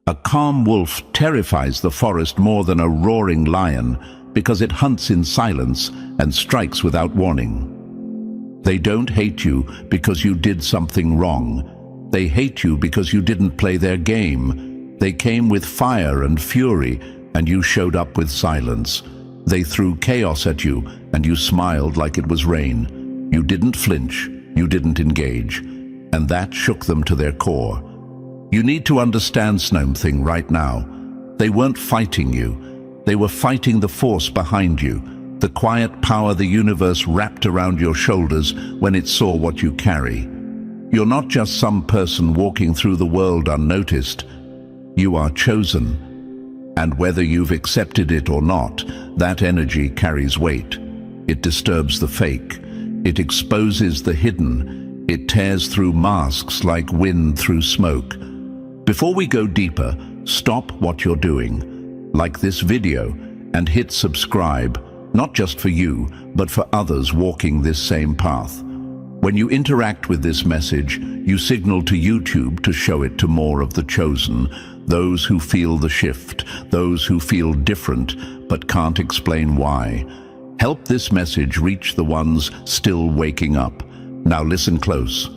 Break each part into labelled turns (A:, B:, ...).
A: A calm wolf terrifies the forest more than a roaring lion because it hunts in silence and strikes without warning. They don't hate you because you did something wrong. They hate you because you didn't play their game. They came with fire and fury, and you showed up with silence. They threw chaos at you, and you smiled like it was rain. You didn't flinch, you didn't engage, and that shook them to their core. You need to understand something right now. They weren't fighting you. They were fighting the force behind you, the quiet power the universe wrapped around your shoulders when it saw what you carry. You're not just some person walking through the world unnoticed. You are chosen. And whether you've accepted it or not, that energy carries weight. It disturbs the fake. It exposes the hidden. It tears through masks like wind through smoke. Before we go deeper, stop what you're doing. Like this video and hit subscribe, not just for you, but for others walking this same path. When you interact with this message, you signal to YouTube to show it to more of the chosen, those who feel the shift, those who feel different but can't explain why. Help this message reach the ones still waking up. Now listen close.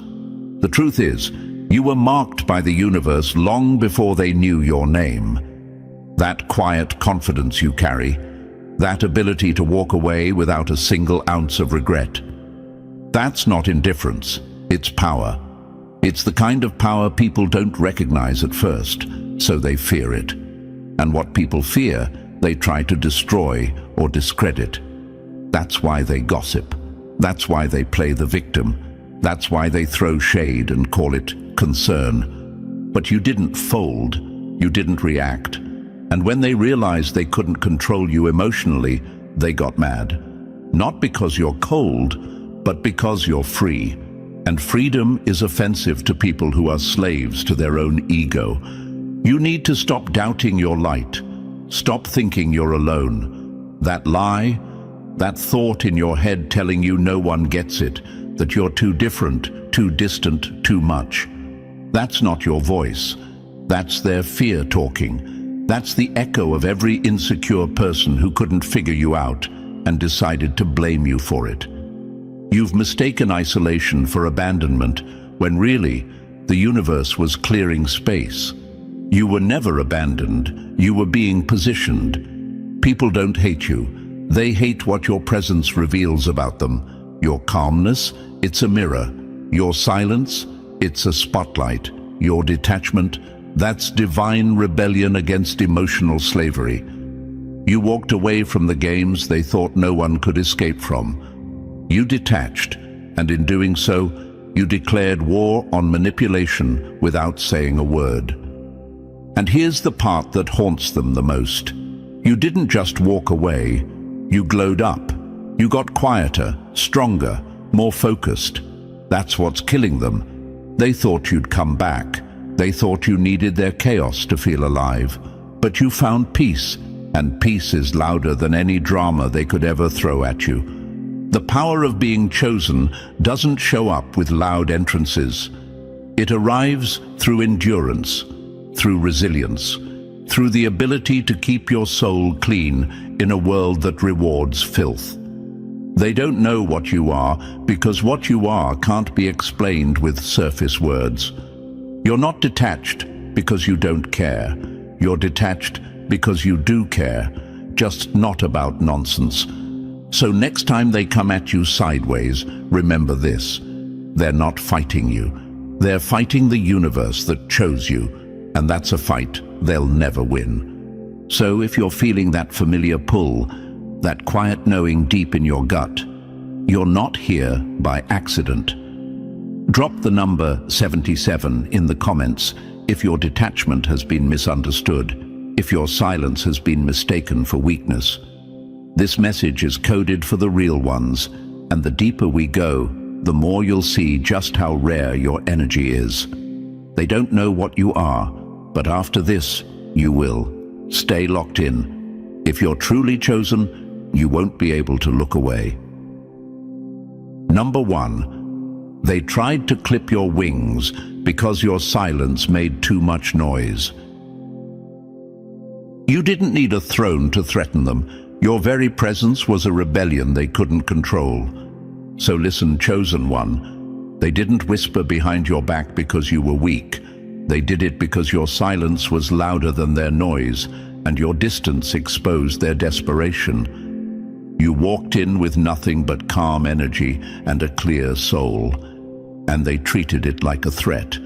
A: The truth is, you were marked by the universe long before they knew your name. That quiet confidence you carry, that ability to walk away without a single ounce of regret. That's not indifference, it's power. It's the kind of power people don't recognize at first, so they fear it. And what people fear, they try to destroy or discredit. That's why they gossip. That's why they play the victim. That's why they throw shade and call it concern. But you didn't fold, you didn't react. And when they realized they couldn't control you emotionally, they got mad. Not because you're cold, but because you're free. And freedom is offensive to people who are slaves to their own ego. You need to stop doubting your light. Stop thinking you're alone. That lie, that thought in your head telling you no one gets it, that you're too different, too distant, too much. That's not your voice. That's their fear talking. That's the echo of every insecure person who couldn't figure you out and decided to blame you for it. You've mistaken isolation for abandonment when really the universe was clearing space. You were never abandoned, you were being positioned. People don't hate you, they hate what your presence reveals about them. Your calmness, it's a mirror. Your silence, it's a spotlight. Your detachment, that's divine rebellion against emotional slavery. You walked away from the games they thought no one could escape from. You detached, and in doing so, you declared war on manipulation without saying a word. And here's the part that haunts them the most. You didn't just walk away, you glowed up. You got quieter, stronger, more focused. That's what's killing them. They thought you'd come back. They thought you needed their chaos to feel alive. But you found peace, and peace is louder than any drama they could ever throw at you. The power of being chosen doesn't show up with loud entrances. It arrives through endurance, through resilience, through the ability to keep your soul clean in a world that rewards filth. They don't know what you are because what you are can't be explained with surface words. You're not detached because you don't care. You're detached because you do care, just not about nonsense. So next time they come at you sideways, remember this. They're not fighting you. They're fighting the universe that chose you, and that's a fight they'll never win. So if you're feeling that familiar pull, that quiet knowing deep in your gut, you're not here by accident. Drop the number 77 in the comments if your detachment has been misunderstood, if your silence has been mistaken for weakness. This message is coded for the real ones, and the deeper we go, the more you'll see just how rare your energy is. They don't know what you are, but after this, you will. Stay locked in. If you're truly chosen, you won't be able to look away. Number 1. They tried to clip your wings because your silence made too much noise. You didn't need a throne to threaten them. Your very presence was a rebellion they couldn't control. So listen, chosen one. They didn't whisper behind your back because you were weak. They did it because your silence was louder than their noise, and your distance exposed their desperation. You walked in with nothing but calm energy and a clear soul, and they treated it like a threat,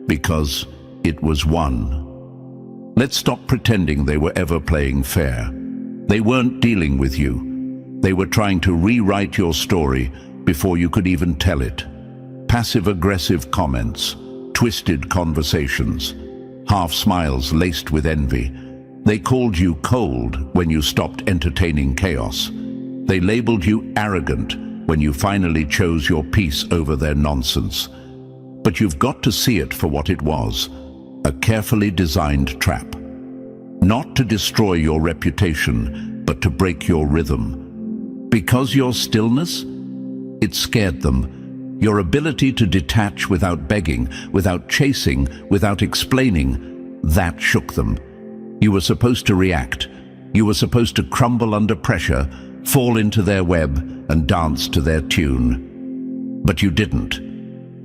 A: because it was one. Let's stop pretending they were ever playing fair. They weren't dealing with you. They were trying to rewrite your story before you could even tell it. Passive-aggressive comments, twisted conversations, half smiles laced with envy. They called you cold when you stopped entertaining chaos. They labeled you arrogant when you finally chose your peace over their nonsense. But you've got to see it for what it was, a carefully designed trap. Not to destroy your reputation, but to break your rhythm. Because your stillness, it scared them. Your ability to detach without begging, without chasing, without explaining, that shook them. You were supposed to react. You were supposed to crumble under pressure, fall into their web, and dance to their tune. But you didn't.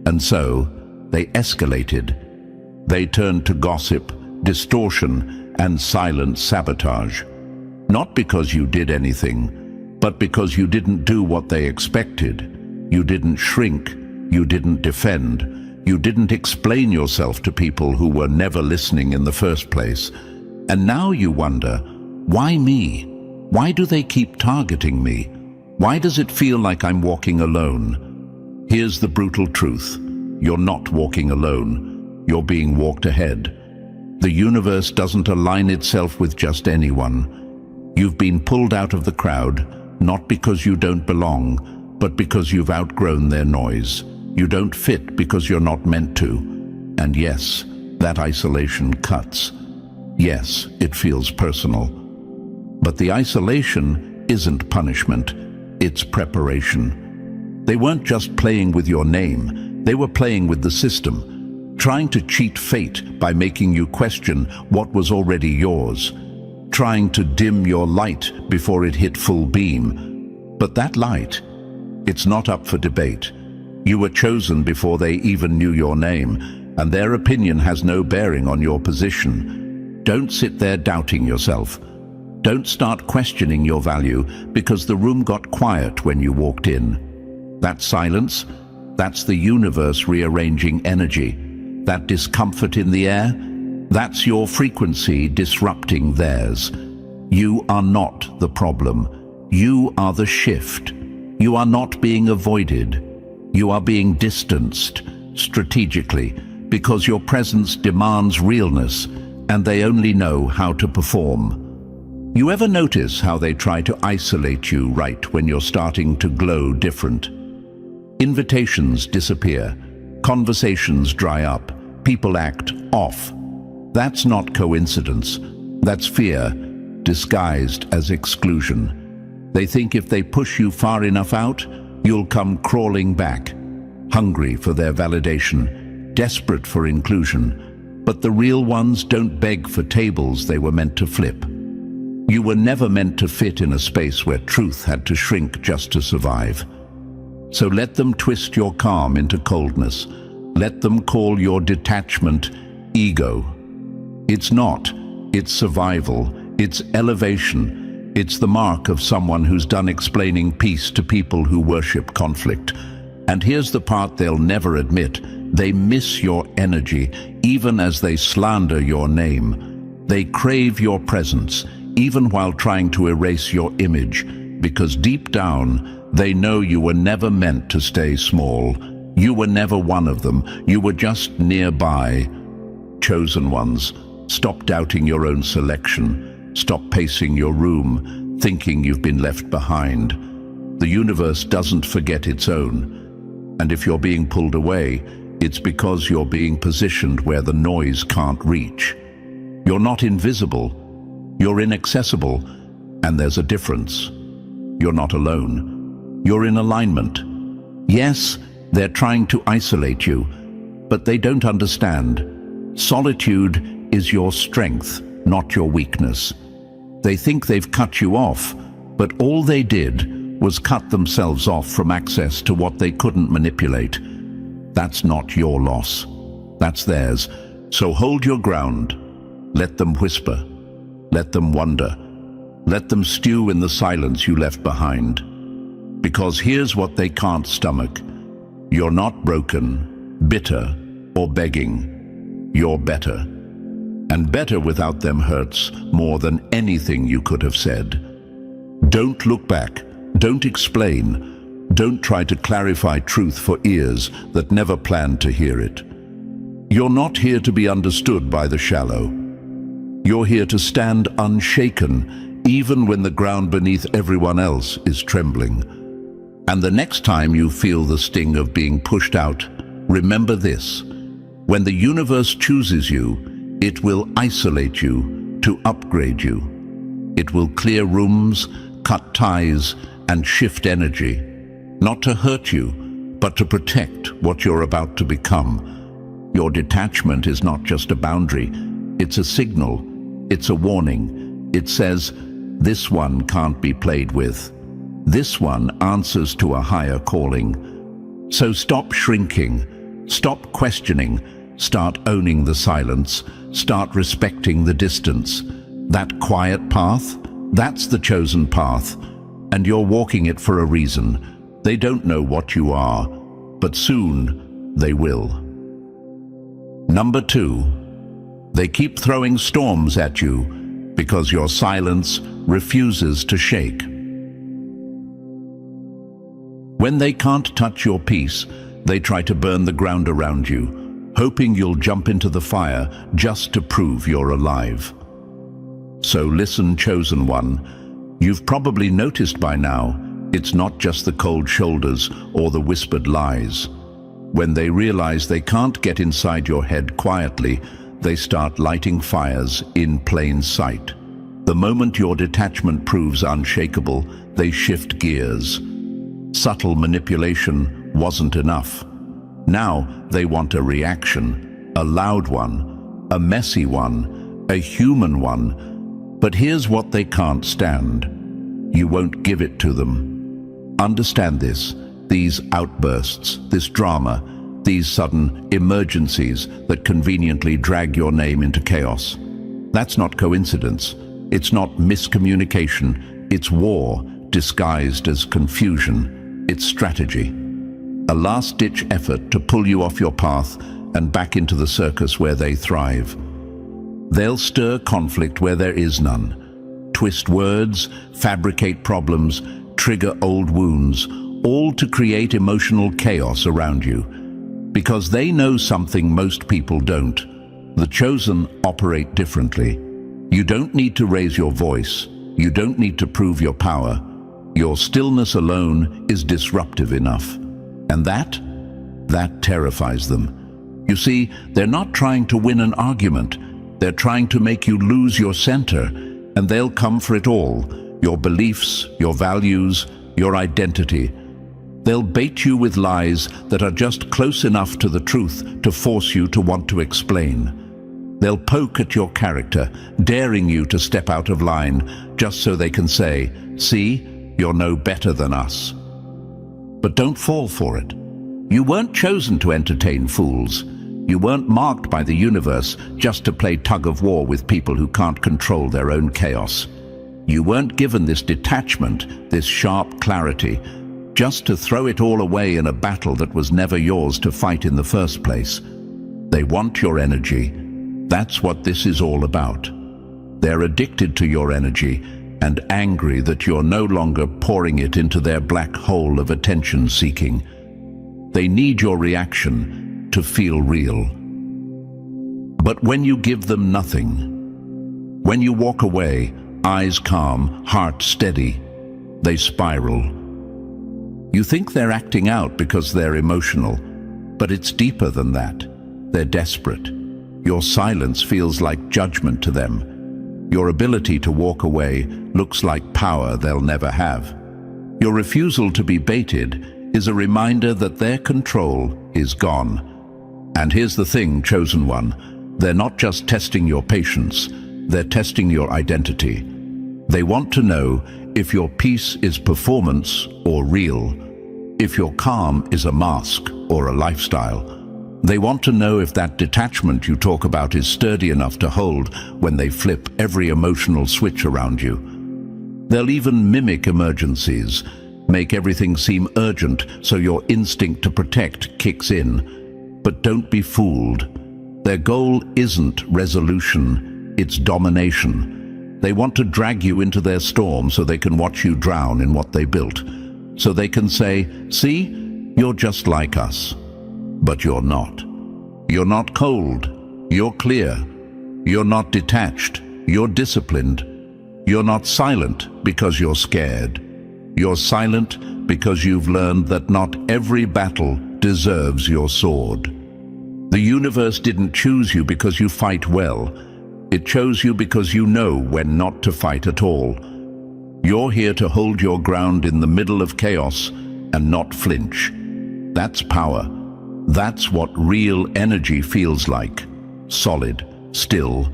A: And so, they escalated. They turned to gossip, distortion, and silent sabotage. Not because you did anything, but because you didn't do what they expected. You didn't shrink. You didn't defend. You didn't explain yourself to people who were never listening in the first place. And now you wonder, why me? Why do they keep targeting me? Why does it feel like I'm walking alone? Here's the brutal truth. You're not walking alone. You're being walked ahead. The universe doesn't align itself with just anyone. You've been pulled out of the crowd, not because you don't belong, but because you've outgrown their noise. You don't fit because you're not meant to. And yes, that isolation cuts. Yes, it feels personal. But the isolation isn't punishment, it's preparation. They weren't just playing with your name, they were playing with the system. Trying to cheat fate by making you question what was already yours, trying to dim your light before it hit full beam. But that light, it's not up for debate. You were chosen before they even knew your name, and their opinion has no bearing on your position. Don't sit there doubting yourself. Don't start questioning your value because the room got quiet when you walked in. That silence, that's the universe rearranging energy. That discomfort in the air, that's your frequency disrupting theirs. You are not the problem. You are the shift. You are not being avoided. You are being distanced strategically because your presence demands realness and they only know how to perform. You ever notice how they try to isolate you right when you're starting to glow different? Invitations disappear. Conversations dry up. People act off. That's not coincidence. That's fear, disguised as exclusion. They think if they push you far enough out, you'll come crawling back, hungry for their validation, desperate for inclusion. But the real ones don't beg for tables they were meant to flip. You were never meant to fit in a space where truth had to shrink just to survive. So let them twist your calm into coldness. Let them call your detachment ego. It's not. It's survival. It's elevation. It's the mark of someone who's done explaining peace to people who worship conflict. And here's the part they'll never admit. They miss your energy, even as they slander your name. They crave your presence, even while trying to erase your image, because deep down, they know you were never meant to stay small. You were never one of them. You were just nearby. Chosen ones, stop doubting your own selection. Stop pacing your room, thinking you've been left behind. The universe doesn't forget its own. And if you're being pulled away, it's because you're being positioned where the noise can't reach. You're not invisible. You're inaccessible. And there's a difference. You're not alone. You're in alignment. Yes, they're trying to isolate you, but they don't understand. Solitude is your strength. not your weakness. They think they've cut you off, but all they did was cut themselves off from access to what they couldn't manipulate. That's not your loss. That's theirs. So hold your ground. Let them whisper. Let them wonder. Let them stew in the silence you left behind. Because here's what they can't stomach. You're not broken, bitter, or begging. You're better. And better without them hurts more than anything you could have said. Don't look back. Don't explain. Don't try to clarify truth for ears that never planned to hear it. You're not here to be understood by the shallow. You're here to stand unshaken, even when the ground beneath everyone else is trembling. And the next time you feel the sting of being pushed out, remember this. When the universe chooses you, it will isolate you to upgrade you. It will clear rooms, cut ties, and shift energy, not to hurt you, but to protect what you're about to become. Your detachment is not just a boundary, it's a signal, it's a warning. It says, this one can't be played with. This one answers to a higher calling. So stop shrinking, stop questioning, start owning the silence, start respecting the distance. That quiet path, that's the chosen path, and you're walking it for a reason. They don't know what you are, but soon they will. Number 2, they keep throwing storms at you because your silence refuses to shake. When they can't touch your peace, they try to burn the ground around you, hoping you'll jump into the fire just to prove you're alive. So listen, chosen one, you've probably noticed by now, it's not just the cold shoulders or the whispered lies. When they realize they can't get inside your head quietly, they start lighting fires in plain sight. The moment your detachment proves unshakable, they shift gears. Subtle manipulation wasn't enough. Now they want a reaction, a loud one, a messy one, a human one. But here's what they can't stand. You won't give it to them. Understand this, these outbursts, this drama, these sudden emergencies that conveniently drag your name into chaos. That's not coincidence. It's not miscommunication. It's war disguised as confusion. It's strategy. A last-ditch effort to pull you off your path and back into the circus where they thrive. They'll stir conflict where there is none, twist words, fabricate problems, trigger old wounds, all to create emotional chaos around you. Because they know something most people don't. The chosen operate differently. You don't need to raise your voice. You don't need to prove your power. Your stillness alone is disruptive enough. And that terrifies them. You see, they're not trying to win an argument. They're trying to make you lose your center, and they'll come for it all. Your beliefs, your values, your identity. They'll bait you with lies that are just close enough to the truth to force you to want to explain. They'll poke at your character, daring you to step out of line, just so they can say, see, you're no better than us. But don't fall for it. You weren't chosen to entertain fools. You weren't marked by the universe just to play tug-of-war with people who can't control their own chaos. You weren't given this detachment, this sharp clarity, just to throw it all away in a battle that was never yours to fight in the first place. They want your energy. That's what this is all about. They're addicted to your energy and angry that you're no longer pouring it into their black hole of attention-seeking. They need your reaction to feel real. But when you give them nothing, when you walk away, eyes calm, heart steady, they spiral. You think they're acting out because they're emotional, but it's deeper than that. They're desperate. Your silence feels like judgment to them. Your ability to walk away looks like power they'll never have. Your refusal to be baited is a reminder that their control is gone. And here's the thing, chosen one, they're not just testing your patience, they're testing your identity. They want to know if your peace is performance or real, if your calm is a mask or a lifestyle. They want to know if that detachment you talk about is sturdy enough to hold when they flip every emotional switch around you. They'll even mimic emergencies, make everything seem urgent so your instinct to protect kicks in. But don't be fooled. Their goal isn't resolution, it's domination. They want to drag you into their storm so they can watch you drown in what they built. So they can say, "See, you're just like us." But you're not. You're not cold. You're clear. You're not detached. You're disciplined. You're not silent because you're scared. You're silent because you've learned that not every battle deserves your sword. The universe didn't choose you because you fight well. It chose you because you know when not to fight at all. You're here to hold your ground in the middle of chaos and not flinch. That's power. That's what real energy feels like. Solid, still,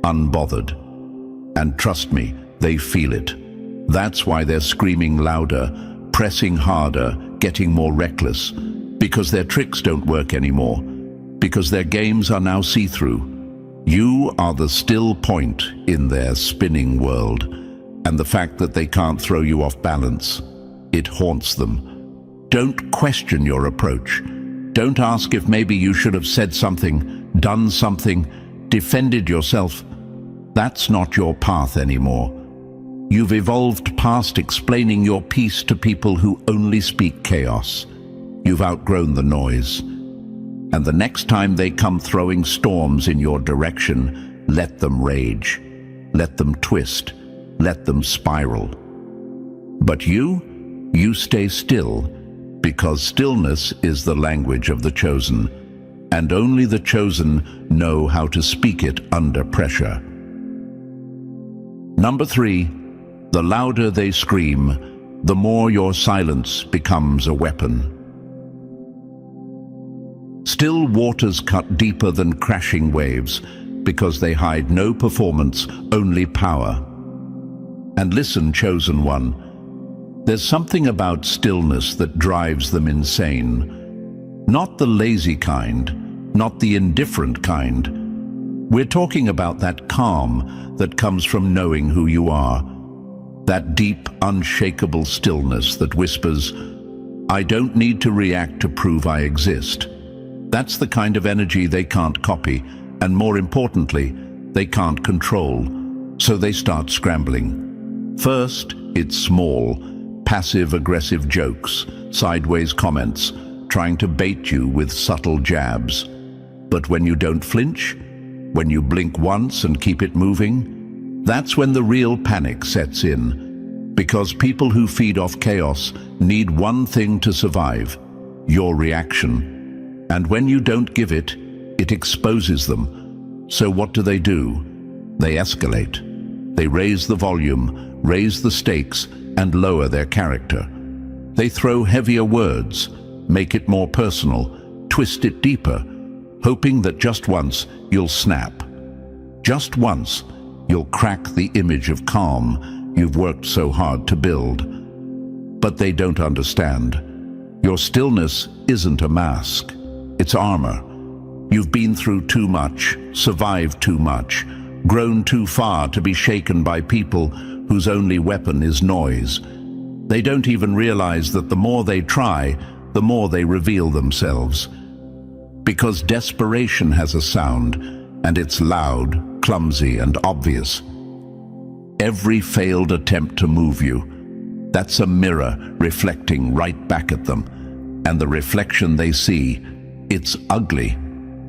A: unbothered. And trust me, they feel it. That's why they're screaming louder, pressing harder, getting more reckless. Because their tricks don't work anymore. Because their games are now see-through. You are the still point in their spinning world. And the fact that they can't throw you off balance, it haunts them. Don't question your approach. Don't ask if maybe you should have said something, done something, defended yourself. That's not your path anymore. You've evolved past explaining your peace to people who only speak chaos. You've outgrown the noise. And the next time they come throwing storms in your direction, let them rage. Let them twist. Let them spiral. But you stay still, because stillness is the language of the chosen, and only the chosen know how to speak it under pressure. Number 3, the louder they scream, the more your silence becomes a weapon. Still waters cut deeper than crashing waves, because they hide no performance, only power. And listen, chosen one, there's something about stillness that drives them insane. Not the lazy kind, not the indifferent kind. We're talking about that calm that comes from knowing who you are. That deep, unshakable stillness that whispers, "I don't need to react to prove I exist." That's the kind of energy they can't copy, and more importantly, they can't control. So they start scrambling. First, it's small, passive-aggressive jokes, sideways comments, trying to bait you with subtle jabs. But when you don't flinch, when you blink once and keep it moving, that's when the real panic sets in. Because people who feed off chaos need one thing to survive: your reaction. And when you don't give it, it exposes them. So what do? They escalate. They raise the volume, raise the stakes, and lower their character. They throw heavier words, make it more personal, twist it deeper, hoping that just once you'll snap. Just once you'll crack the image of calm you've worked so hard to build. But they don't understand. Your stillness isn't a mask. It's armor. You've been through too much, survived too much, grown too far to be shaken by people whose only weapon is noise. They don't even realize that the more they try, the more they reveal themselves. Because desperation has a sound, and it's loud, clumsy, and obvious. Every failed attempt to move you, that's a mirror reflecting right back at them. And the reflection they see, it's ugly.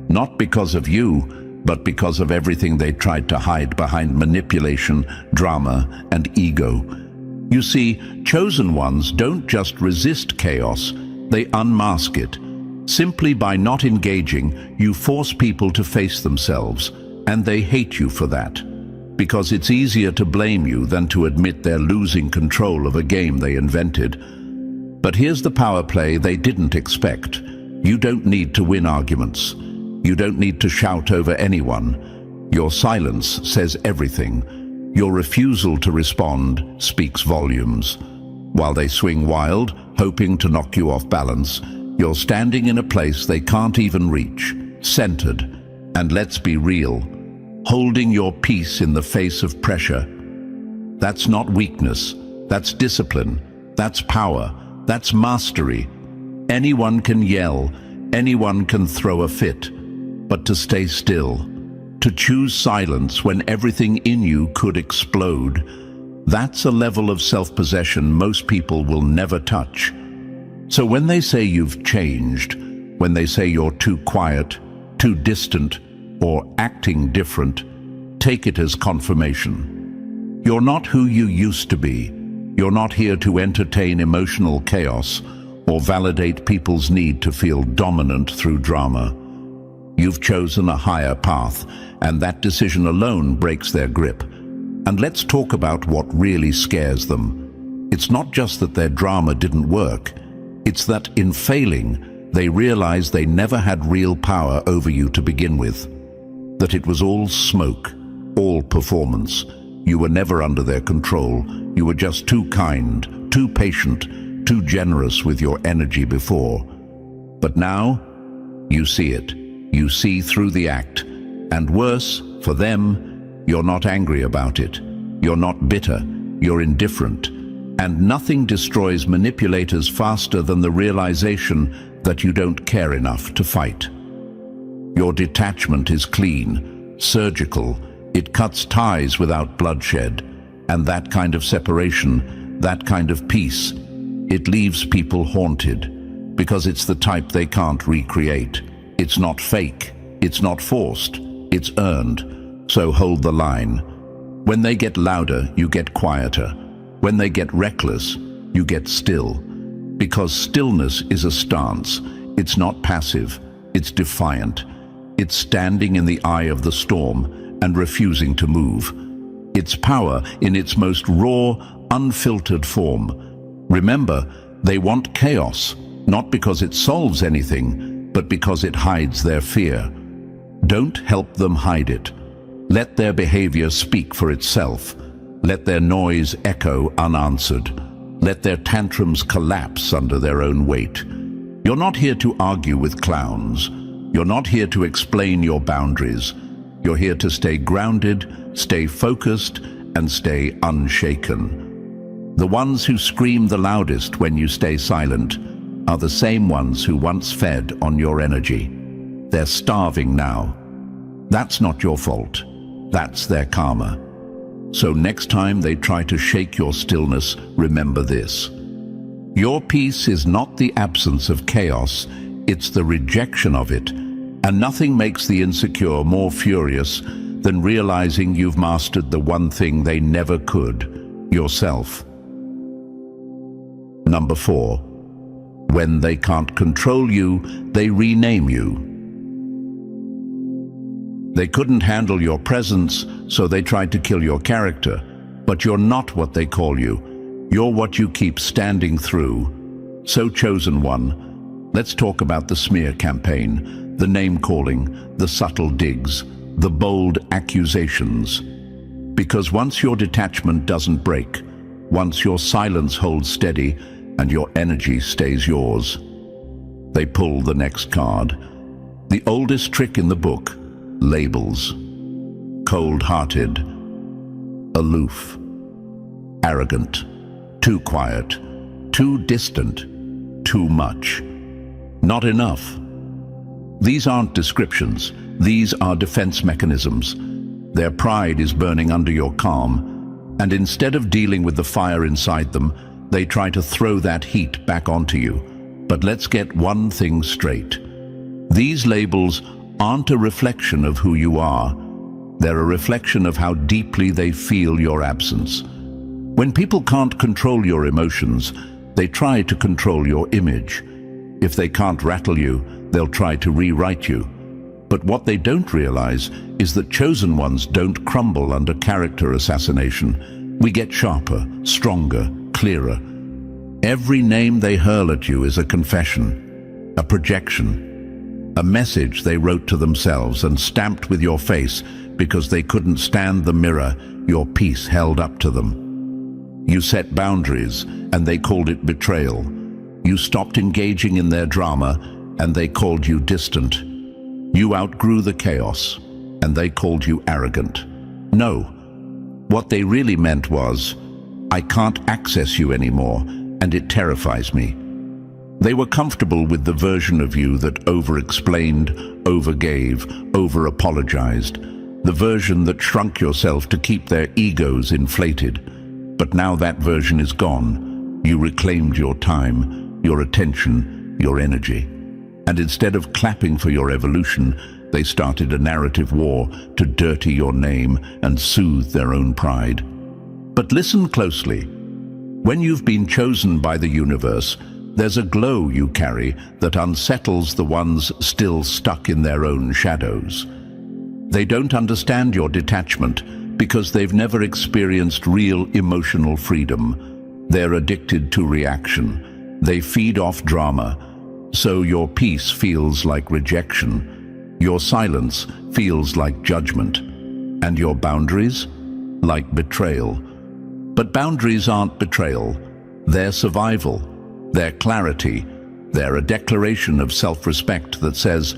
A: Not because of you, but because of everything they tried to hide behind manipulation, drama, and ego. You see, chosen ones don't just resist chaos, they unmask it. Simply by not engaging, you force people to face themselves, and they hate you for that. Because it's easier to blame you than to admit they're losing control of a game they invented. But here's the power play they didn't expect. You don't need to win arguments. You don't need to shout over anyone. Your silence says everything. Your refusal to respond speaks volumes. While they swing wild, hoping to knock you off balance, you're standing in a place they can't even reach, centered, and let's be real, holding your peace in the face of pressure. That's not weakness, that's discipline, that's power, that's mastery. Anyone can yell, anyone can throw a fit, but to stay still, to choose silence when everything in you could explode, that's a level of self-possession most people will never touch. So when they say you've changed, when they say you're too quiet, too distant, or acting different, take it as confirmation. You're not who you used to be. You're not here to entertain emotional chaos or validate people's need to feel dominant through drama. You've chosen a higher path, and that decision alone breaks their grip. And let's talk about what really scares them. It's not just that their drama didn't work. It's that in failing, they realize they never had real power over you to begin with. That it was all smoke, all performance. You were never under their control. You were just too kind, too patient, too generous with your energy before. But now, you see it. You see through the act. And worse, for them, you're not angry about it. You're not bitter. You're indifferent. And nothing destroys manipulators faster than the realization that you don't care enough to fight. Your detachment is clean, surgical. It cuts ties without bloodshed. And that kind of separation, that kind of peace, it leaves people haunted because it's the type they can't recreate. It's not fake. It's not forced. It's earned. So hold the line. When they get louder, you get quieter. When they get reckless, you get still. Because stillness is a stance. It's not passive. It's defiant. It's standing in the eye of the storm and refusing to move. It's power in its most raw, unfiltered form. Remember, they want chaos, not because it solves anything, but because it hides their fear. Don't help them hide it. Let their behavior speak for itself. Let their noise echo unanswered. Let their tantrums collapse under their own weight. You're not here to argue with clowns. You're not here to explain your boundaries. You're here to stay grounded, stay focused, and stay unshaken. The ones who scream the loudest when you stay silent are the same ones who once fed on your energy. They're starving now. That's not your fault. That's their karma. So next time they try to shake your stillness, remember this. Your peace is not the absence of chaos, it's the rejection of it. And nothing makes the insecure more furious than realizing you've mastered the one thing they never could, yourself. Number 4. When they can't control you, they rename you. They couldn't handle your presence, so they tried to kill your character. But you're not what they call you. You're what you keep standing through. So, chosen one, let's talk about the smear campaign, the name-calling, the subtle digs, the bold accusations. Because once your detachment doesn't break, once your silence holds steady and your energy stays yours, they pull the next card. The oldest trick in the book, labels. Cold-hearted, aloof, arrogant, too quiet, too distant, too much, not enough. These aren't descriptions. These are defense mechanisms. Their pride is burning under your calm, and instead of dealing with the fire inside them, they try to throw that heat back onto you. But let's get one thing straight. These labels aren't a reflection of who you are. They're a reflection of how deeply they feel your absence. When people can't control your emotions, they try to control your image. If they can't rattle you, they'll try to rewrite you. But what they don't realize is that chosen ones don't crumble under character assassination. We get sharper, stronger, clearer. Every name they hurl at you is a confession, a projection, a message they wrote to themselves and stamped with your face because they couldn't stand the mirror your peace held up to them. You set boundaries, and they called it betrayal. You stopped engaging in their drama, and they called you distant. You outgrew the chaos, and they called you arrogant. No, what they really meant was, I can't access you anymore, and it terrifies me. They were comfortable with the version of you that over-explained, overgave, over-apologized, the version that shrunk yourself to keep their egos inflated. But now that version is gone. You reclaimed your time, your attention, your energy. And instead of clapping for your evolution, they started a narrative war to dirty your name and soothe their own pride. But listen closely. When you've been chosen by the universe, there's a glow you carry that unsettles the ones still stuck in their own shadows. They don't understand your detachment because they've never experienced real emotional freedom. They're addicted to reaction. They feed off drama. So your peace feels like rejection. Your silence feels like judgment. And your boundaries? Like betrayal. But boundaries aren't betrayal. They're survival. They're clarity. They're a declaration of self-respect that says,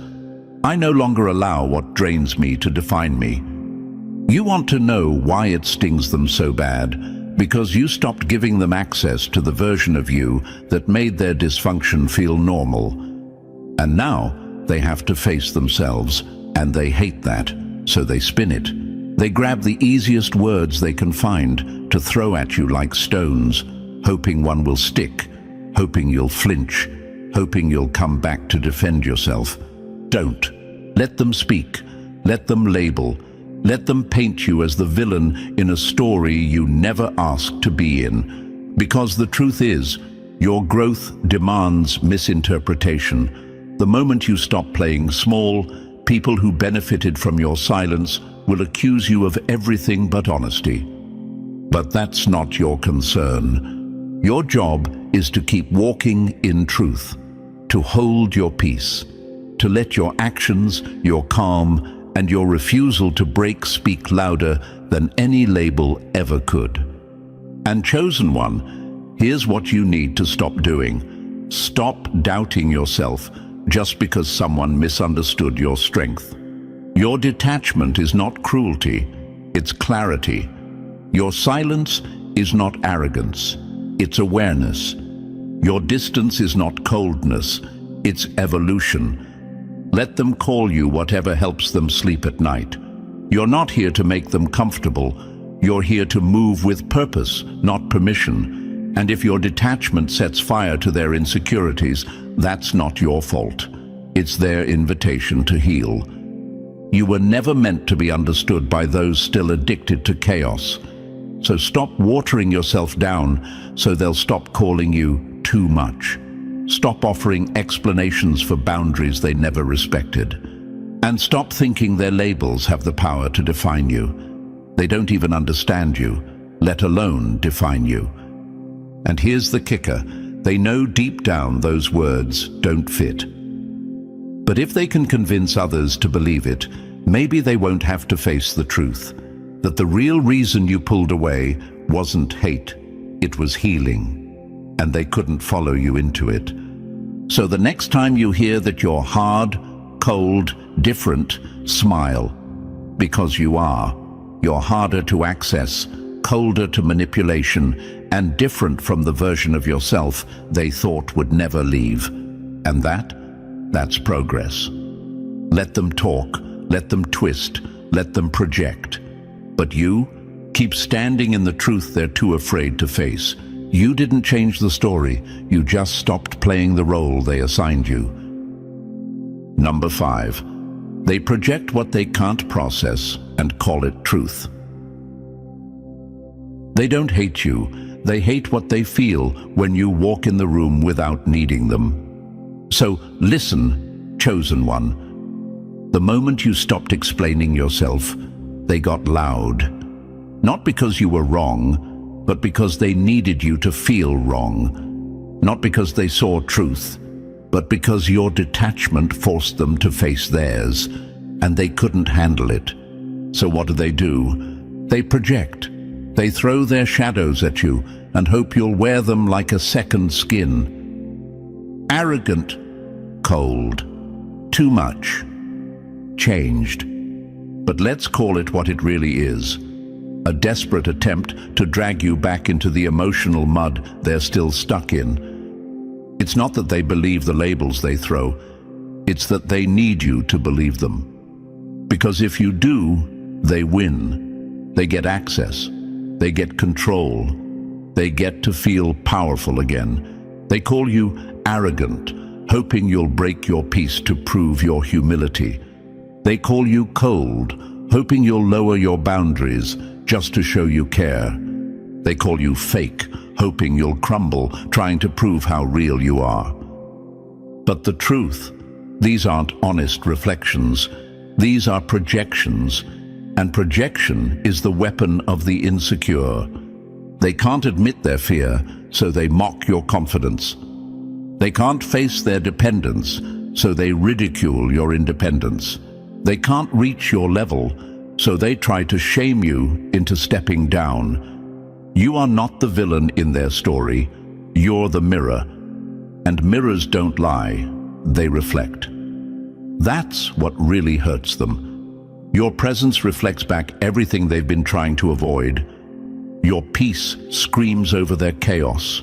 A: I no longer allow what drains me to define me. You want to know why it stings them so bad, because you stopped giving them access to the version of you that made their dysfunction feel normal. And now they have to face themselves, and they hate that, so they spin it. They grab the easiest words they can find to throw at you like stones, hoping one will stick, hoping you'll flinch, hoping you'll come back to defend yourself. Don't. Let them speak. Let them label. Let them paint you as the villain in a story you never asked to be in. Because the truth is, your growth demands misinterpretation. The moment you stop playing small, people who benefited from your silence will accuse you of everything but honesty. But that's not your concern. Your job is to keep walking in truth, to hold your peace, to let your actions, your calm, and your refusal to break speak louder than any label ever could. And chosen one, here's what you need to stop doing. Stop doubting yourself just because someone misunderstood your strength. Your detachment is not cruelty, it's clarity. Your silence is not arrogance, it's awareness. Your distance is not coldness, it's evolution. Let them call you whatever helps them sleep at night. You're not here to make them comfortable. You're here to move with purpose, not permission. And if your detachment sets fire to their insecurities, that's not your fault. It's their invitation to heal. You were never meant to be understood by those still addicted to chaos. So stop watering yourself down so they'll stop calling you too much. Stop offering explanations for boundaries they never respected. And stop thinking their labels have the power to define you. They don't even understand you, let alone define you. And here's the kicker. They know deep down those words don't fit. But if they can convince others to believe it, maybe they won't have to face the truth. That the real reason you pulled away wasn't hate, it was healing. And they couldn't follow you into it. So the next time you hear that you're hard, cold, different, smile. Because you are. You're harder to access, colder to manipulation, and different from the version of yourself they thought would never leave. And that's progress. Let them talk, let them twist, let them project. But you, keep standing in the truth they're too afraid to face. You didn't change the story, you just stopped playing the role they assigned you. Number 5, they project what they can't process and call it truth. They don't hate you, they hate what they feel when you walk in the room without needing them. So listen, chosen one. The moment you stopped explaining yourself, they got loud. Not because you were wrong, but because they needed you to feel wrong. Not because they saw truth, but because your detachment forced them to face theirs, and they couldn't handle it. So what do? They project. They throw their shadows at you and hope you'll wear them like a second skin. Arrogant, cold, too much, changed. But let's call it what it really is. A desperate attempt to drag you back into the emotional mud they're still stuck in. It's not that they believe the labels they throw, it's that they need you to believe them. Because if you do, they win. They get access. They get control. They get to feel powerful again. They call you arrogant, hoping you'll break your peace to prove your humility. They call you cold, hoping you'll lower your boundaries just to show you care. They call you fake, hoping you'll crumble, trying to prove how real you are. But the truth, these aren't honest reflections. These are projections, and projection is the weapon of the insecure. They can't admit their fear, so they mock your confidence. They can't face their dependence, so they ridicule your independence. They can't reach your level, so they try to shame you into stepping down. You are not the villain in their story. You're the mirror. And mirrors don't lie, they reflect. That's what really hurts them. Your presence reflects back everything they've been trying to avoid. Your peace screams over their chaos.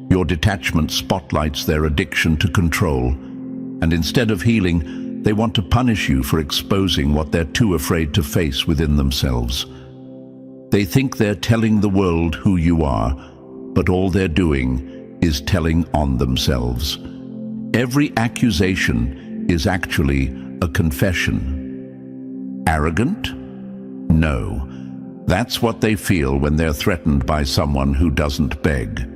A: Your detachment spotlights their addiction to control. And instead of healing, they want to punish you for exposing what they're too afraid to face within themselves. They think they're telling the world who you are, but all they're doing is telling on themselves. Every accusation is actually a confession. Arrogant? No. That's what they feel when they're threatened by someone who doesn't beg.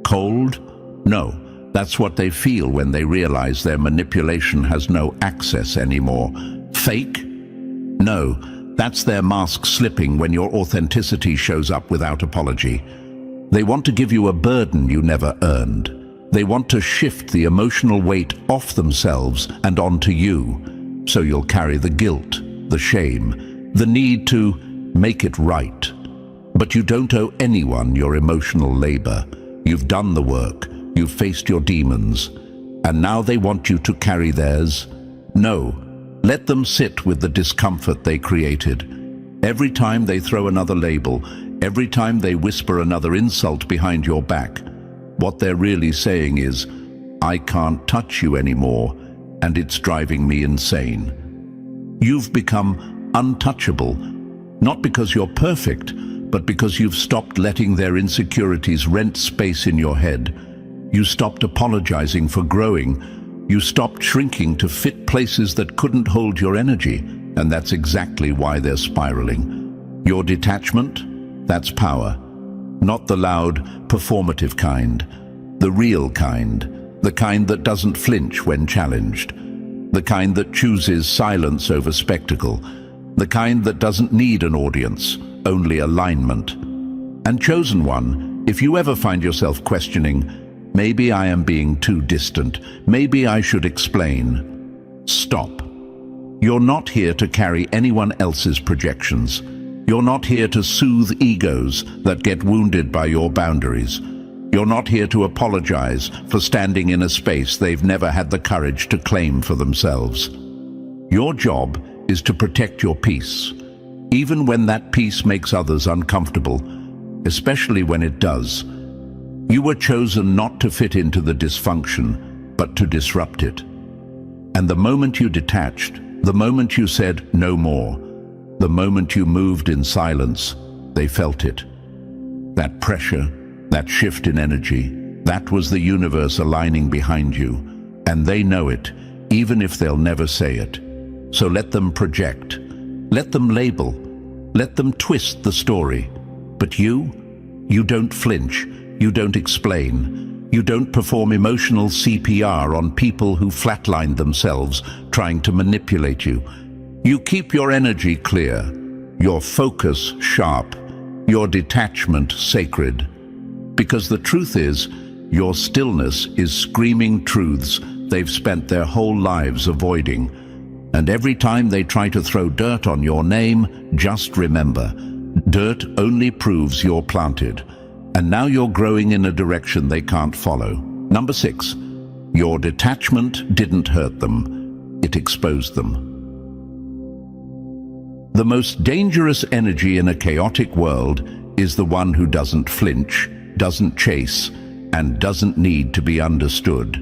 A: Cold? No. That's what they feel when they realize their manipulation has no access anymore. Fake? No. That's their mask slipping when your authenticity shows up without apology. They want to give you a burden you never earned. They want to shift the emotional weight off themselves and onto you, so you'll carry the guilt, the shame, the need to make it right. But you don't owe anyone your emotional labor. You've done the work. You've faced your demons. And now they want you to carry theirs. No, let them sit with the discomfort they created. Every time they throw another label, every time they whisper another insult behind your back, what they're really saying is, I can't touch you anymore, and it's driving me insane. You've become untouchable, not because you're perfect, but because you've stopped letting their insecurities rent space in your head. You stopped apologizing for growing. You stopped shrinking to fit places that couldn't hold your energy, and that's exactly why they're spiraling. Your detachment? That's power. Not the loud, performative kind. The real kind. The kind that doesn't flinch when challenged. The kind that chooses silence over spectacle. The kind that doesn't need an audience, only alignment. And chosen one, if you ever find yourself questioning, maybe I am being too distant, maybe I should explain, stop. You're not here to carry anyone else's projections. You're not here to soothe egos that get wounded by your boundaries. You're not here to apologize for standing in a space they've never had the courage to claim for themselves. Your job is to protect your peace, even when that peace makes others uncomfortable, especially when it does. You were chosen not to fit into the dysfunction, but to disrupt it. And the moment you detached, the moment you said no more, the moment you moved in silence, they felt it. That pressure, that shift in energy, that was the universe aligning behind you, and they know it, even if they'll never say it. So let them project, let them label, let them twist the story. But you don't flinch, you don't explain, you don't perform emotional CPR on people who flatline themselves, trying to manipulate you. You keep your energy clear, your focus sharp, your detachment sacred. Because the truth is, your stillness is screaming truths they've spent their whole lives avoiding. And every time they try to throw dirt on your name, just remember, dirt only proves you're planted. And now you're growing in a direction they can't follow. Number 6, your detachment didn't hurt them, it exposed them. The most dangerous energy in a chaotic world is the one who doesn't flinch, doesn't chase, and doesn't need to be understood.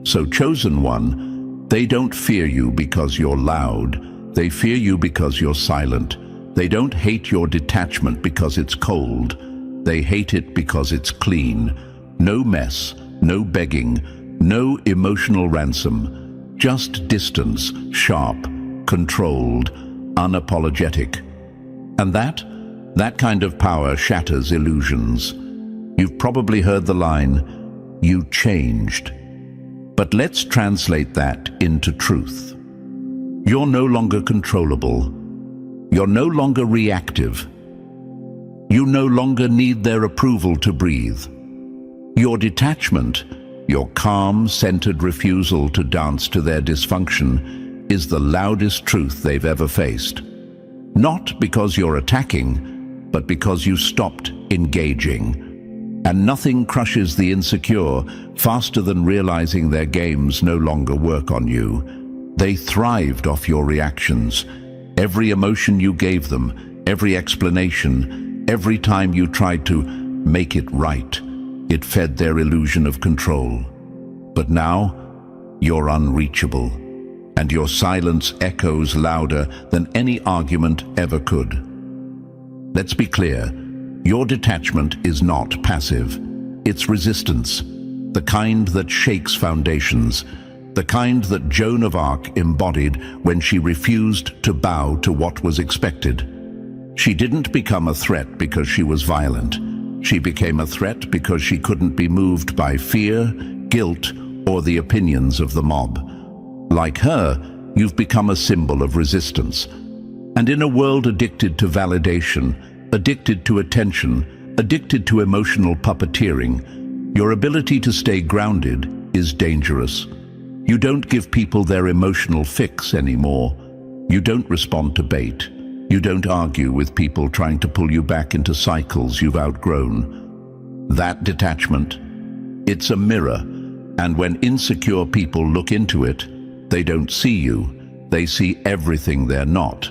A: So, chosen one, they don't fear you because you're loud. They fear you because you're silent. They don't hate your detachment because it's cold. They hate it because it's clean. No mess, no begging, no emotional ransom. Just distance, sharp, controlled, unapologetic. And that kind of power shatters illusions. You've probably heard the line, "You changed." But let's translate that into truth. You're no longer controllable. You're no longer reactive. You no longer need their approval to breathe. Your detachment, your calm, centered refusal to dance to their dysfunction, is the loudest truth they've ever faced. Not because you're attacking, but because you stopped engaging. And nothing crushes the insecure faster than realizing their games no longer work on you. They thrived off your reactions. Every emotion you gave them, every explanation, every time you tried to make it right, it fed their illusion of control. But now, you're unreachable, and your silence echoes louder than any argument ever could. Let's be clear. Your detachment is not passive. It's resistance, the kind that shakes foundations, the kind that Joan of Arc embodied when she refused to bow to what was expected. She didn't become a threat because she was violent. She became a threat because she couldn't be moved by fear, guilt, or the opinions of the mob. Like her, you've become a symbol of resistance. And in a world addicted to validation, addicted to attention, addicted to emotional puppeteering, your ability to stay grounded is dangerous. You don't give people their emotional fix anymore. You don't respond to bait. You don't argue with people trying to pull you back into cycles you've outgrown. That detachment, it's a mirror, and when insecure people look into it, they don't see you. They see everything they're not.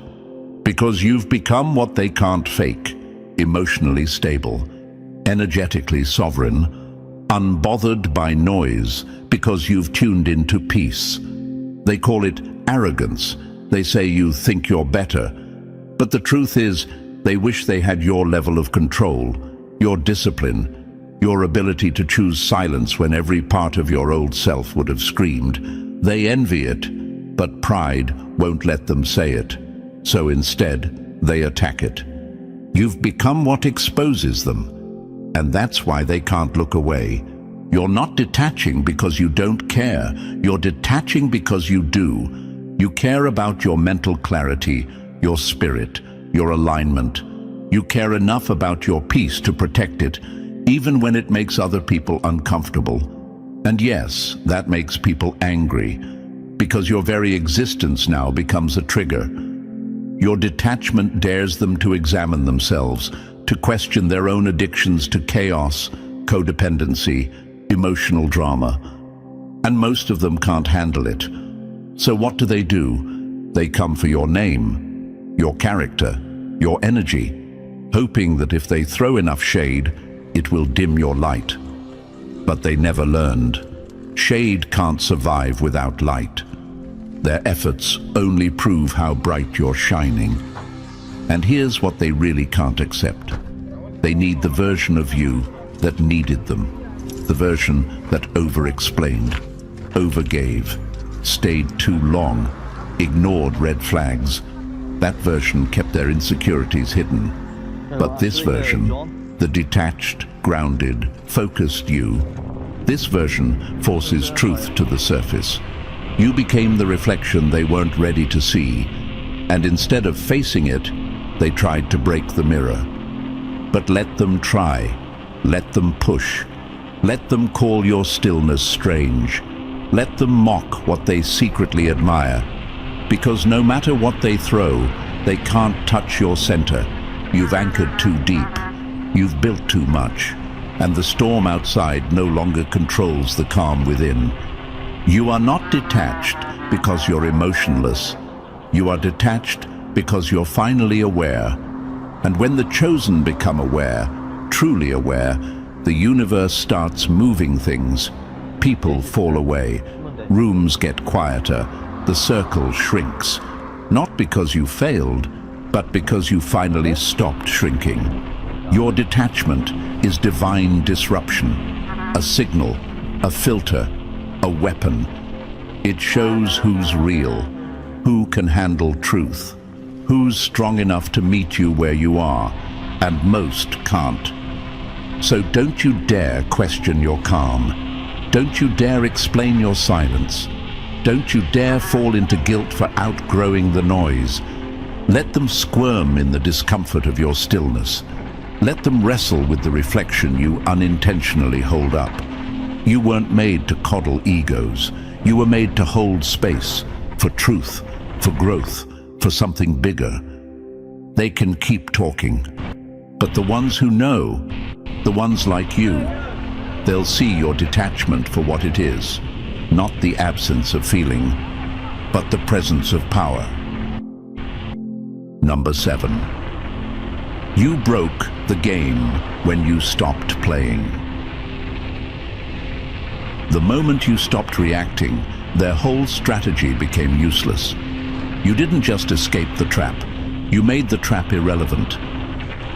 A: Because you've become what they can't fake, emotionally stable, energetically sovereign, unbothered by noise because you've tuned into peace. They call it arrogance. They say you think you're better. But the truth is, they wish they had your level of control, your discipline, your ability to choose silence when every part of your old self would have screamed. They envy it, but pride won't let them say it. So instead, they attack it. You've become what exposes them, and that's why they can't look away. You're not detaching because you don't care. You're detaching because you do. You care about your mental clarity, your spirit, your alignment. You care enough about your peace to protect it, even when it makes other people uncomfortable. And yes, that makes people angry, because your very existence now becomes a trigger. Your detachment dares them to examine themselves, to question their own addictions to chaos, codependency, emotional drama. And most of them can't handle it. So what do? They come for your name, your character, your energy, hoping that if they throw enough shade, it will dim your light. But they never learned. Shade can't survive without light. Their efforts only prove how bright you're shining. And here's what they really can't accept. They need the version of you that needed them, the version that over-explained, overgave, stayed too long, ignored red flags. That version kept their insecurities hidden. But this version, the detached, grounded, focused you, this version forces truth to the surface. You became the reflection they weren't ready to see, and instead of facing it, they tried to break the mirror. But let them try, let them push, let them call your stillness strange, let them mock what they secretly admire, Because no matter what they throw, they can't touch your center. You've anchored too deep. You've built too much. And the storm outside no longer controls the calm within. You are not detached because you're emotionless. You are detached because you're finally aware. And when the chosen become aware, truly aware, the universe starts moving things. People fall away. Rooms get quieter. The circle shrinks. Not because you failed, but because you finally stopped shrinking. Your detachment is divine disruption, a signal, a filter, a weapon. It shows who's real, who can handle truth, who's strong enough to meet you where you are, and most can't. So don't you dare question your calm. Don't you dare explain your silence. Don't you dare fall into guilt for outgrowing the noise. Let them squirm in the discomfort of your stillness. Let them wrestle with the reflection you unintentionally hold up. You weren't made to coddle egos. You were made to hold space for truth, for growth, for something bigger. They can keep talking, but the ones who know, the ones like you, they'll see your detachment for what it is, not the absence of feeling, but the presence of power. Number 7. You broke the game when you stopped playing. The moment you stopped reacting, their whole strategy became useless. You didn't just escape the trap, you made the trap irrelevant.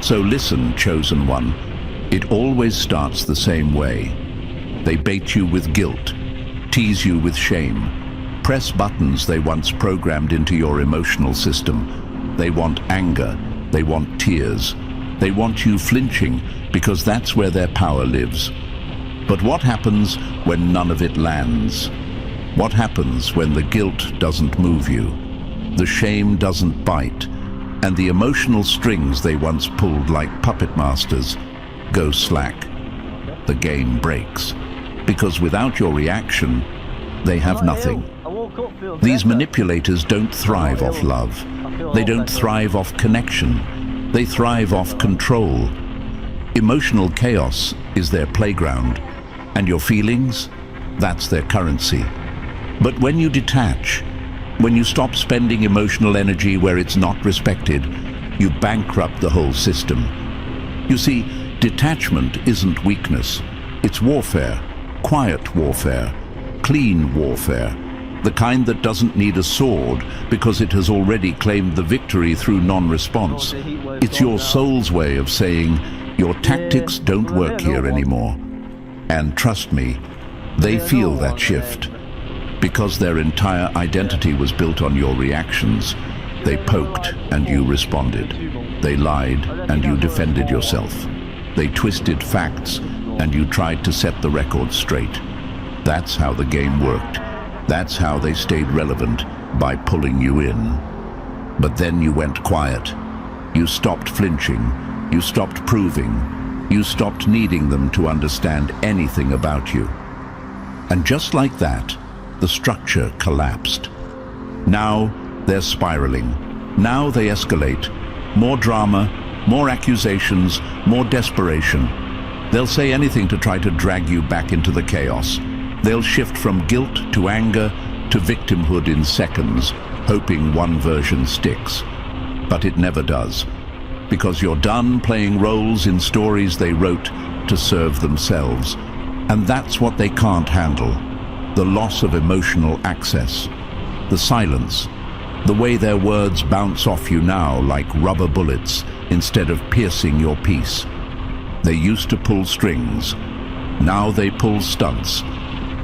A: So listen, chosen one, it always starts the same way. They bait you with guilt, tease you with shame, press buttons they once programmed into your emotional system. They want anger, they want tears, they want you flinching because that's where their power lives. But what happens when none of it lands? What happens when the guilt doesn't move you, the shame doesn't bite, and the emotional strings they once pulled like puppet masters go slack? The game breaks, because without your reaction, they have nothing. These manipulators don't thrive off love. They don't thrive off connection. They thrive off control. Emotional chaos is their playground, and your feelings, that's their currency. But when you detach, when you stop spending emotional energy where it's not respected, you bankrupt the whole system. You see, detachment isn't weakness. It's warfare, quiet warfare, clean warfare, the kind that doesn't need a sword because it has already claimed the victory through non-response. It's your soul's way of saying, your tactics don't work here anymore. And trust me, they feel that shift. Because their entire identity was built on your reactions, they poked and you responded. They lied and you defended yourself. They twisted facts and you tried to set the record straight. That's how the game worked. That's how they stayed relevant, by pulling you in. But then you went quiet. You stopped flinching. You stopped proving. You stopped needing them to understand anything about you. And just like that, the structure collapsed. Now they're spiraling. Now they escalate. More drama, more accusations, more desperation. They'll say anything to try to drag you back into the chaos. They'll shift from guilt to anger to victimhood in seconds, hoping one version sticks. But it never does, because you're done playing roles in stories they wrote to serve themselves. And that's what they can't handle. The loss of emotional access, the silence, the way their words bounce off you now like rubber bullets instead of piercing your peace. They used to pull strings. Now they pull stunts.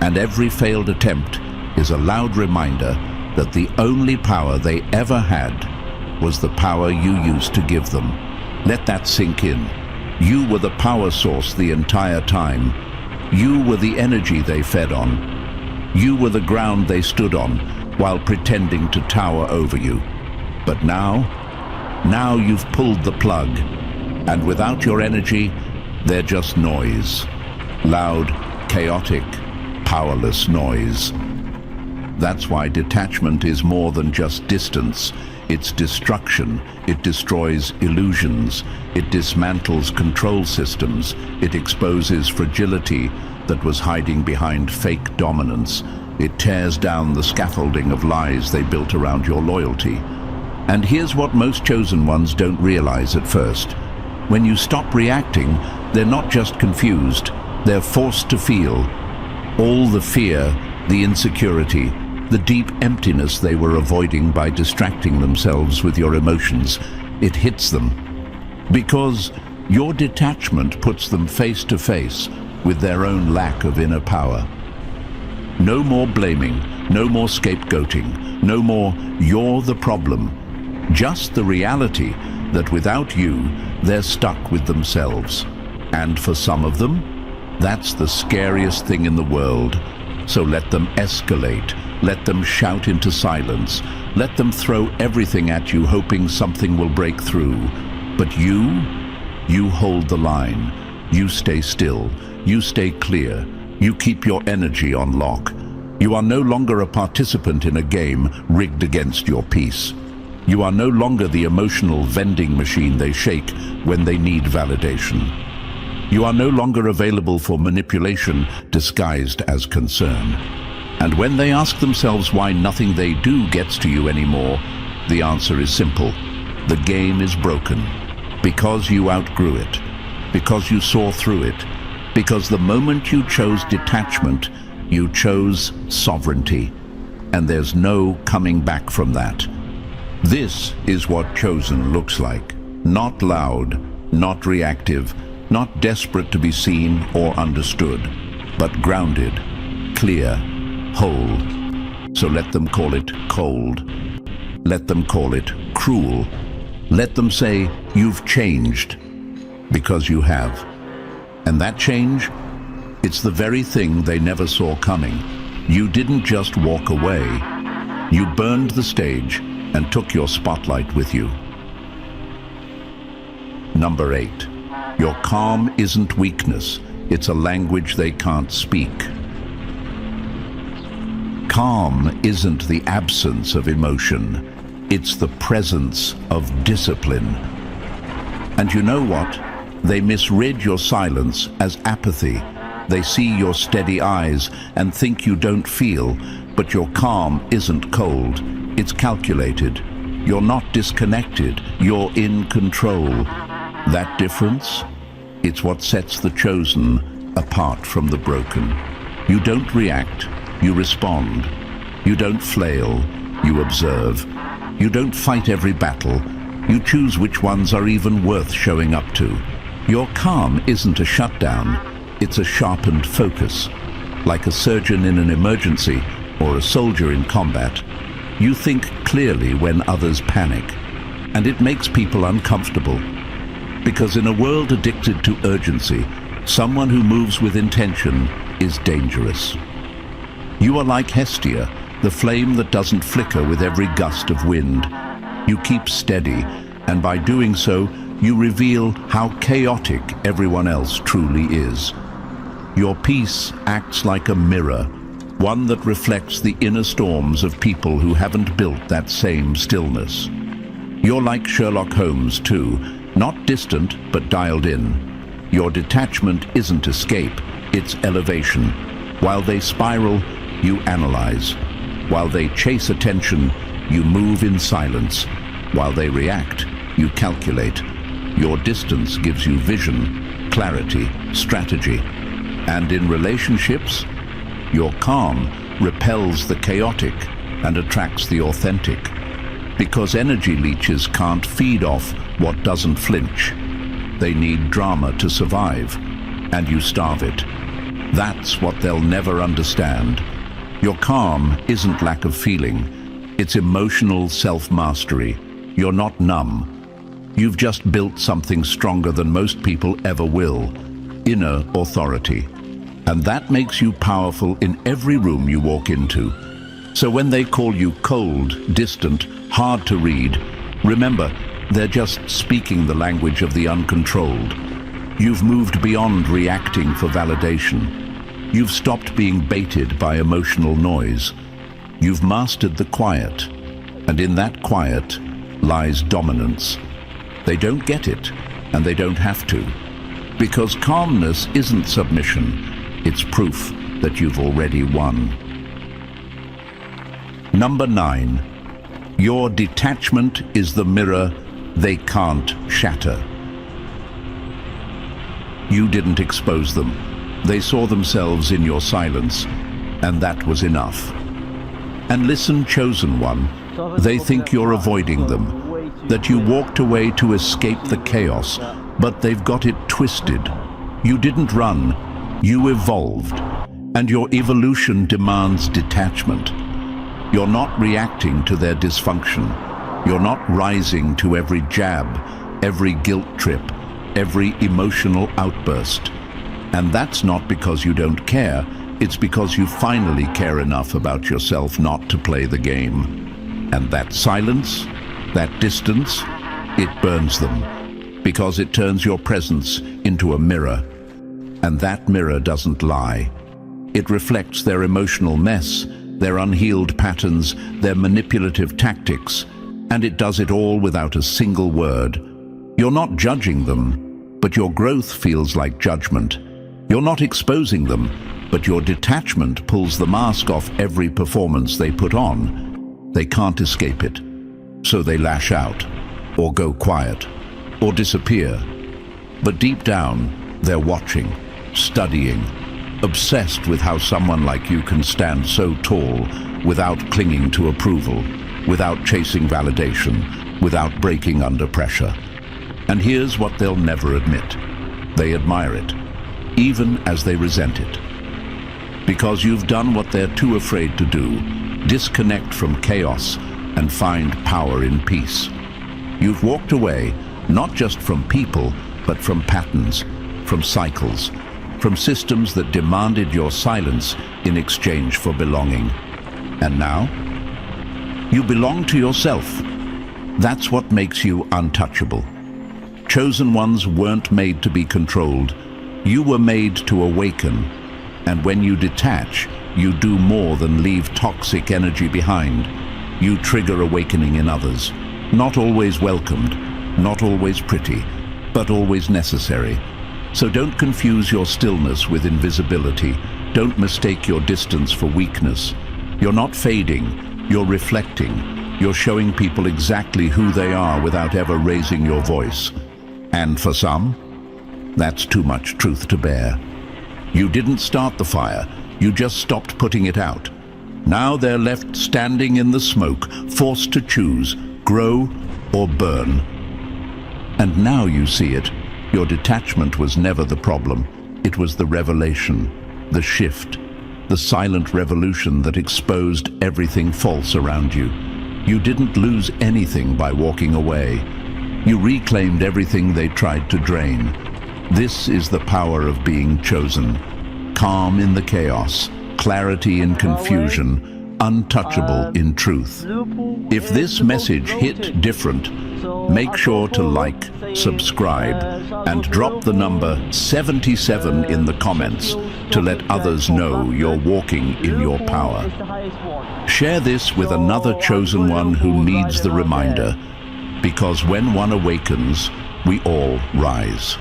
A: And every failed attempt is a loud reminder that the only power they ever had was the power you used to give them. Let that sink in. You were the power source the entire time. You were the energy they fed on. You were the ground they stood on while pretending to tower over you. But now you've pulled the plug, and without your energy, they're just noise. Loud, chaotic, powerless noise. That's why detachment is more than just distance. It's destruction. It destroys illusions. It dismantles control systems. It exposes fragility that was hiding behind fake dominance. It tears down the scaffolding of lies they built around your loyalty. And here's what most chosen ones don't realize at first. When you stop reacting, they're not just confused, they're forced to feel all the fear, the insecurity, the deep emptiness they were avoiding by distracting themselves with your emotions. It hits them. Because your detachment puts them face to face with their own lack of inner power. No more blaming, no more scapegoating, no more "you're the problem." Just the reality that without you, they're stuck with themselves. And for some of them, that's the scariest thing in the world. So let them escalate, let them shout into silence, let them throw everything at you hoping something will break through. But you hold the line. You stay still, you stay clear, you keep your energy on lock. You are no longer a participant in a game rigged against your peace. You are no longer the emotional vending machine they shake when they need validation. You are no longer available for manipulation disguised as concern. And when they ask themselves why nothing they do gets to you anymore, the answer is simple. The game is broken. Because you outgrew it. Because you saw through it. Because the moment you chose detachment, you chose sovereignty. And there's no coming back from that. This is what chosen looks like. Not loud, not reactive, not desperate to be seen or understood, but grounded, clear, whole. So let them call it cold. Let them call it cruel. Let them say, "You've changed," because you have. And that change, it's the very thing they never saw coming. You didn't just walk away. You burned the stage and took your spotlight with you. Number 8. Your calm isn't weakness. It's a language they can't speak. Calm isn't the absence of emotion. It's the presence of discipline. And you know what? They misread your silence as apathy. They see your steady eyes and think you don't feel, but your calm isn't cold. It's calculated. You're not disconnected. You're in control. That difference? It's what sets the chosen apart from the broken. You don't react. You respond. You don't flail. You observe. You don't fight every battle. You choose which ones are even worth showing up to. Your calm isn't a shutdown. It's a sharpened focus. Like a surgeon in an emergency or a soldier in combat, you think clearly when others panic. And it makes people uncomfortable. Because in a world addicted to urgency, someone who moves with intention is dangerous. You are like Hestia, the flame that doesn't flicker with every gust of wind. You keep steady, and by doing so, you reveal how chaotic everyone else truly is. Your peace acts like a mirror, one that reflects the inner storms of people who haven't built that same stillness. You're like Sherlock Holmes too, not distant but dialed in. Your detachment isn't escape, it's elevation. While they spiral, you analyze. While they chase attention, you move in silence. While they react, you calculate. Your distance gives you vision, clarity, strategy. And in relationships, your calm repels the chaotic and attracts the authentic. Because energy leeches can't feed off what doesn't flinch. They need drama to survive, and you starve it. That's what they'll never understand. Your calm isn't lack of feeling. It's emotional self-mastery. You're not numb. You've just built something stronger than most people ever will. Inner authority. And that makes you powerful in every room you walk into. So when they call you cold, distant, hard to read, remember, they're just speaking the language of the uncontrolled. You've moved beyond reacting for validation. You've stopped being baited by emotional noise. You've mastered the quiet, and in that quiet lies dominance. They don't get it, and they don't have to, because calmness isn't submission, it's proof that you've already won. Number 9. Your detachment is the mirror they can't shatter. You didn't expose them. They saw themselves in your silence, and that was enough. And listen, chosen one, they think you're avoiding them, that you walked away to escape the chaos, but they've got it twisted. You didn't run, you evolved, and your evolution demands detachment. You're not reacting to their dysfunction. You're not rising to every jab, every guilt trip, every emotional outburst. And that's not because you don't care, it's because you finally care enough about yourself not to play the game. And that silence, that distance, it burns them, because it turns your presence into a mirror. And that mirror doesn't lie. It reflects their emotional mess, their unhealed patterns, their manipulative tactics, and it does it all without a single word. You're not judging them, but your growth feels like judgment. You're not exposing them, but your detachment pulls the mask off every performance they put on. They can't escape it, so they lash out, or go quiet, or disappear. But deep down, they're watching, studying, obsessed with how someone like you can stand so tall without clinging to approval, without chasing validation, without breaking under pressure. And here's what they'll never admit. They admire it, even as they resent it. Because you've done what they're too afraid to do, disconnect from chaos and find power in peace. You've walked away, not just from people, but from patterns, from cycles, from systems that demanded your silence in exchange for belonging. And now, you belong to yourself. That's what makes you untouchable. Chosen ones weren't made to be controlled. You were made to awaken. And when you detach, you do more than leave toxic energy behind. You trigger awakening in others. Not always welcomed, not always pretty, but always necessary. So don't confuse your stillness with invisibility. Don't mistake your distance for weakness. You're not fading, you're reflecting. You're showing people exactly who they are without ever raising your voice. And for some, that's too much truth to bear. You didn't start the fire, you just stopped putting it out. Now they're left standing in the smoke, forced to choose, grow or burn. And now you see it. Your detachment was never the problem. It was the revelation, the shift, the silent revolution that exposed everything false around you. You didn't lose anything by walking away. You reclaimed everything they tried to drain. This is the power of being chosen. Calm in the chaos, clarity in confusion, untouchable in truth. If this message hit different, make sure to like, subscribe, and drop the number 77 in the comments to let others know you're walking in your power. Share this with another chosen one who needs the reminder, because when one awakens, we all rise.